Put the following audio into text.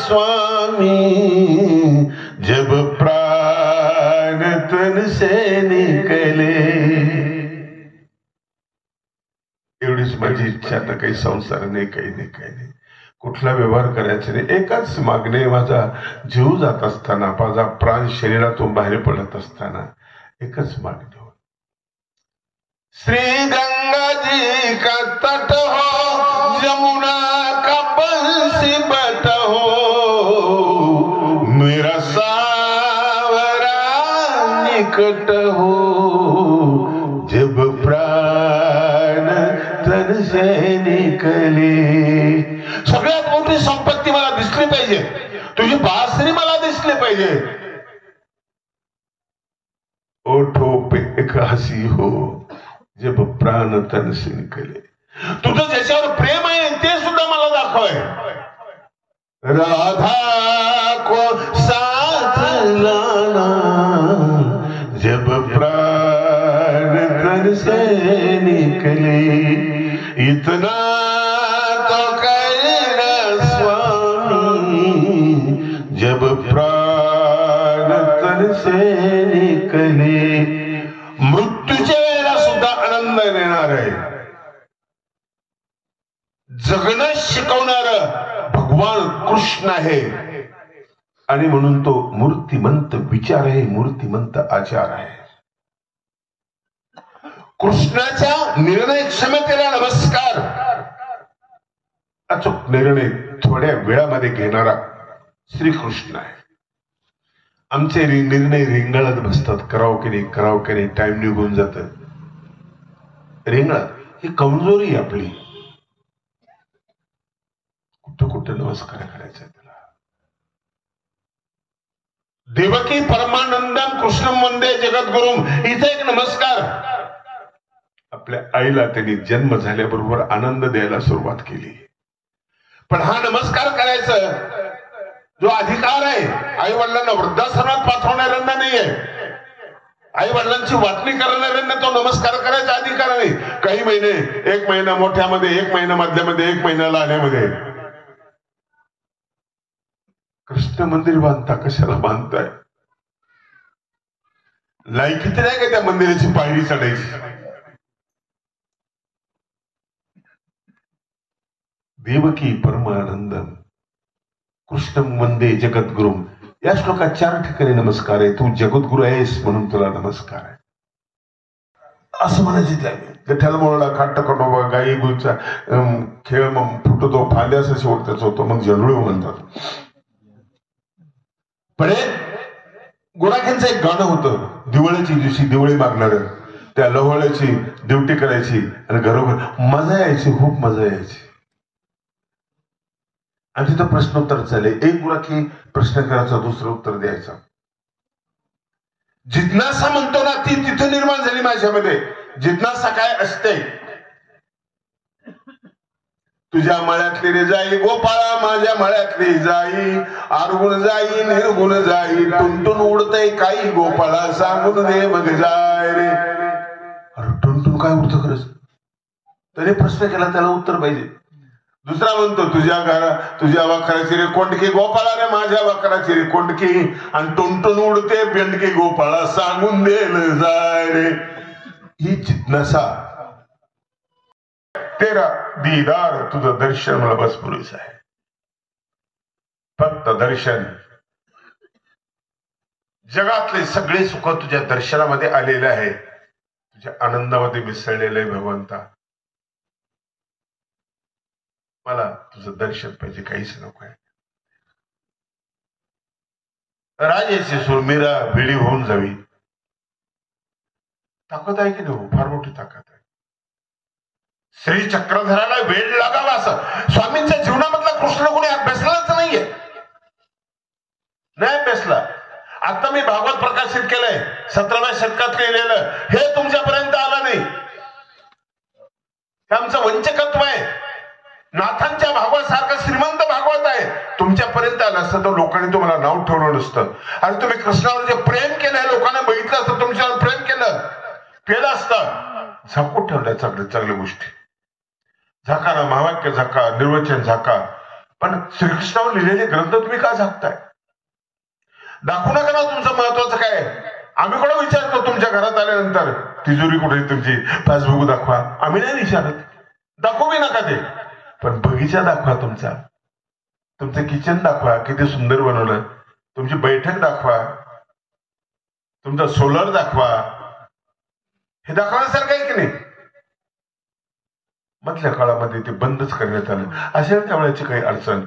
स्वामी जब प्राण तन से निकले. एवढीच माझी इच्छा. ना काही संसार नाही, काही नाही, काही नाही, कुठला व्यवहार करायचा नाही. एकच मागणे, माझा जीव जात असताना, माझा प्राण शरीरातून बाहेर पडत असताना एकच मागणे हो, श्री गंगा जी का तट हो, जमुना का बंसी बट हो, मेरा सावरा निकट हो, जब प्राण तन से निकले. सगळ्यात मोठी संपत्ती मला दिसली पाहिजे, तुझी बासरी मला दिसली पाहिजे. ओठों पे एक हसी हो, जब प्राण तन से निकले. तुझं ज्याच्यावर प्रेम आहे ते सुद्धा मला दाखवाय. राधा को साथ लाना, जब प्राण तन से निकले. इतना तो करना स्वामी, जब प्राण तन से निकले. मृत्यूच्या वेळेला सुद्धा आनंद देणार आहे. जगणं शिकवणार भगवान कृष्ण आहे आणि म्हणून तो मूर्तिमंत विचार आहे, मूर्तिमंत आचार आहे. कृष्णाच्या निर्णय क्षमतेला नमस्कार. अचूक निर्णय थोड्या वेळामध्ये घेणारा श्रीकृष्ण आहे. आमचे निर्णय रिंगळत बसतात. करावं की नाही, करावं की नाही, टाइम निघून जात. रिंगळत ही कमजोरी आपली. कुठं कुठं नमस्कार करायचा त्याला. देवकी परमानंदम कृष्णम वंदे जगद्गुरुम, इथे एक नमस्कार. आपल्या आईला त्यांनी जन्म झाल्याबरोबर आनंद द्यायला सुरुवात केली. पण हा नमस्कार करायचा जो अधिकार आहे, आई वडिलांना वृद्धाश्रमात पाठवणाऱ्यांना नाहीये. आई वडिलांची वाटणी करणाऱ्यांना तो नमस्कार करायचा अधिकार नाही. काही महिने, एक महिना मोठ्यामध्ये, एक महिना मधल्यामध्ये, एक महिना लहान्यामध्ये. कृष्ण मंदिर बांधता, कशाला बांधताय? लायकीच नाही का त्या मंदिराची पायरी चढायची? देवकी परमानंदम कृष्णम वंदे जगद्गुरुम, या श्लोकात 4 ठिकाणी नमस्कार आहे. तू जगद्गुरु आहेस म्हणून तुला नमस्कार आहे असं म्हणायचे. त्यावेळी विठ्ठल मोळला खाट्ट कटोबा गाई गुळचा खेळ मग फुटतो फांद्या असं शेवटच होतो, मग जळुळ म्हणतात. पण गुराख्यांचं एक गाणं होतं, दिवाळीच्या दिवशी दिवाळी मागणार, त्या लवळ्याची ड्युटी करायची आणि घरोघर मजा यायची, खूप मजा यायची. आणि तिथं प्रश्नोत्तर चालले. एक गुराखी प्रश्न करायचा, दुसरं उत्तर द्यायचा. जिज्ञासा म्हणतो ना, ती तिथं निर्माण झाली माझ्यामध्ये. जिज्ञासा काय असते? तुझ्या मळ्यातली रे जाई गोपाळा, माझ्या मळ्यातली जाई, आरगुण जाई निर्गुण जाई, टुनटुन उडतय काही गोपाळा, सांगून दे मग जाय रे. अरे टुनटुन काय उडतं खरंच? त्याने प्रश्न केला, त्याला उत्तर पाहिजे. दुसरा म्हणतो तुझ्या वाकराची रे कोंडकी गोपाळा रे, माझ्या वाकराची रे कोंडकी, आणि टुनटुन उडते बेंडकी गोपाळा, सांगून दे जाय रे. ही जिज्ञासा. तेरा दीदार, तुझं दर्शन मला बस पुरेस आहे. फक्त दर्शन. जगातले सगळे सुख तुझ्या दर्शनामध्ये आलेले आहे, तुझ्या आनंदामध्ये मिसळलेले आहे. भगवंता मला तुझं दर्शन पाहिजे, काहीच नको आहे. राजाची सुरमीरा वेळी होऊन जावी. ताकद आहे की नाही? फार मोठी ताकद आहे. श्री चक्रधराला वेळ लागावा असं स्वामींच्या जीवनामधला कृष्ण कोणी अभ्यासलाच नाहीये, नाही अभ्यासला. आता मी भागवत प्रकाशित केलंय, 17व्या शतकात लिहिलेलं, हे तुमच्यापर्यंत आलं नाही. हे आमचं वंचकत्व आहे. नाथांच्या भागवत सारखं श्रीमंत भागवत आहे, तुमच्यापर्यंत आलं असतं तर लोकांनी तुम्हाला नाव ठेवलं नसतं. आणि तुम्ही कृष्णावर जे प्रेम केलंय, लोकांना बघितलं असतं, तुमच्यावर प्रेम केलं असतं. झाकून ठेवलंय चांगल्या चांगल्या गोष्टी. झाका ना, महावाक्य झाका, निर्वचन झाका, पण श्रीकृष्णावर लिहिलेले ग्रंथ तुम्ही का झाकताय? दाखवू नका ना तुमचं महत्वाचं काय. आम्ही कोणा विचारतो तुमच्या घरात आल्यानंतर तिजोरी कुठे तुमची, पासबुक दाखवा, आम्ही नाही विचारत. दाखवू बी नका ते, पण बगीचा दाखवा तुमचा, तुमचं किचन दाखवा किती सुंदर बनवलं, तुमची बैठक दाखवा, तुमचा सोलर दाखवा. हे दाखवण्यासारखं आहे की नाही? मधल्या काळामध्ये ते बंदच करण्यात आलं. अशा त्यावेळेची काही अडचण